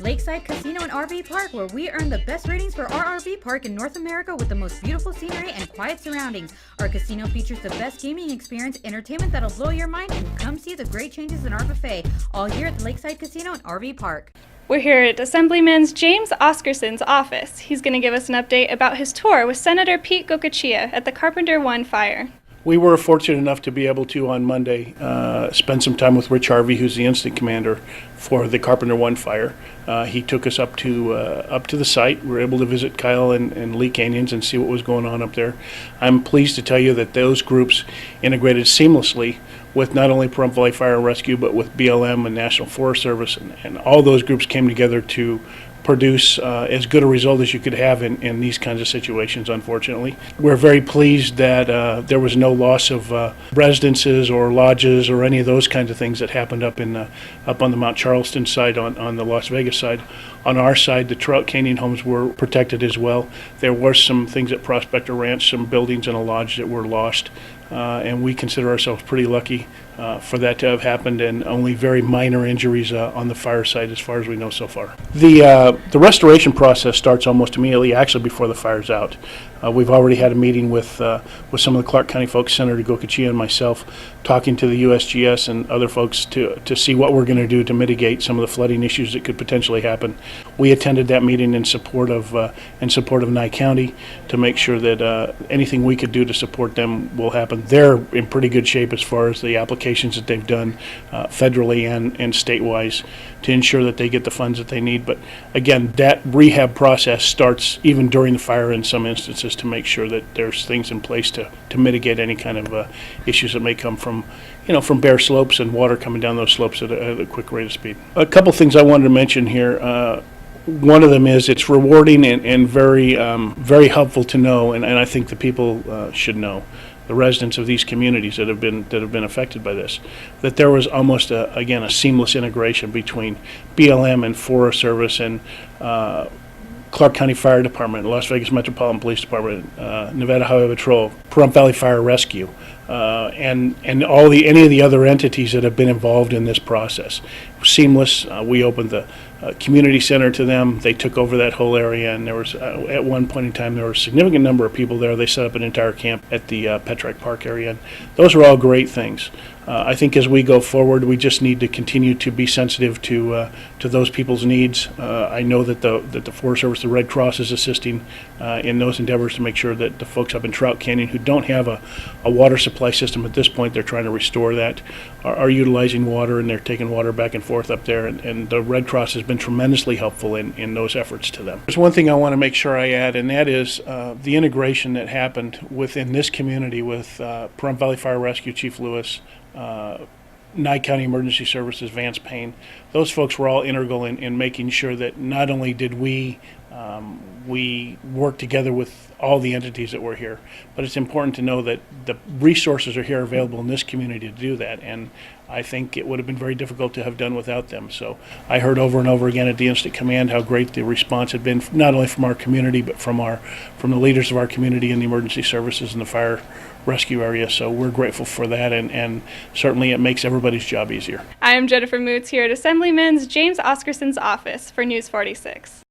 Lakeside Casino and RV Park, where we earn the best ratings for our RV park in North America with the most beautiful scenery and quiet surroundings. Our casino features the best gaming experience, entertainment that'll blow your mind, and come see the great changes in our buffet, all here at the Lakeside Casino and RV Park. We're here at Assemblyman James Oscarson's office. He's going to give us an update about his tour with Senator Pete Gokachia at the Carpenter One Fire. We were fortunate enough to be able to, on Monday, spend some time with Rich Harvey, who's the incident commander for the Carpenter One Fire. He took us up to the site. We were able to visit Kyle and Lee Canyons and see what was going on up there. I'm pleased to tell you that those groups integrated seamlessly with not only Pahrump Valley Fire and Rescue, but with BLM and National Forest Service, and all those groups came together to produce as good a result as you could have in these kinds of situations, unfortunately. We're very pleased that there was no loss of residences or lodges or any of those kinds of things that happened up on the Mount Charleston side, on the Las Vegas side. On our side, the Trout Canyon homes were protected as well. There were some things at Prospector Ranch, some buildings and a lodge that were lost, and we consider ourselves pretty lucky for that to have happened, and only very minor injuries on the fire side as far as we know so far. The restoration process starts almost immediately, actually before the fire's out. We've already had a meeting with some of the Clark County folks, Senator Gokachia and myself, talking to the USGS and other folks to see what we're going to do to mitigate some of the flooding issues that could potentially happen. We attended that meeting in support of Nye County to make sure that anything we could do to support them will happen. They're in pretty good shape as far as the applications that they've done federally and state-wise to ensure that they get the funds that they need. But again, that rehab process starts even during the fire in some instances to make sure that there's things in place to mitigate any kind of issues that may come from bare slopes and water coming down those slopes at a quick rate of speed. A couple things I wanted to mention here. One of them is it's rewarding and very very helpful to know, and I think the people should know, the residents of these communities that have been affected by this, that there was almost a seamless integration between BLM and Forest Service and Clark County Fire Department, Las Vegas Metropolitan Police Department, Nevada Highway Patrol, Pahrump Valley Fire Rescue, and any of the other entities that have been involved in this process. Seamless. We opened the community center to them. They took over that whole area, and there was at one point in time there was a significant number of people there. They set up an entire camp at the Petrack Park area. And those are all great things. I think as we go forward, we just need to continue to be sensitive to those people's needs. I know that the Forest Service, the Red Cross, is assisting in those endeavors to make sure that the folks up in Trout Canyon who don't have a water supply system at this point, they're trying to restore that, are utilizing water, and they're taking water back and forth up there. And the Red Cross has been tremendously helpful in those efforts to them. There's one thing I want to make sure I add, and that is the integration that happened within this community with Pahrump Valley Fire Rescue, Chief Lewis, Nye County Emergency Services, Vance Payne. Those folks were all integral in making sure that not only did we work together with all the entities that were here, but it's important to know that the resources are here available in this community to do that, and I think it would have been very difficult to have done without them. So I heard over and over again at the Incident Command how great the response had been, not only from our community, but from the leaders of our community and the emergency services and the fire rescue area. So we're grateful for that, and certainly it makes everybody's job easier. I am Jennifer Moots here at Assemblyman James Oscarson's office for News 46.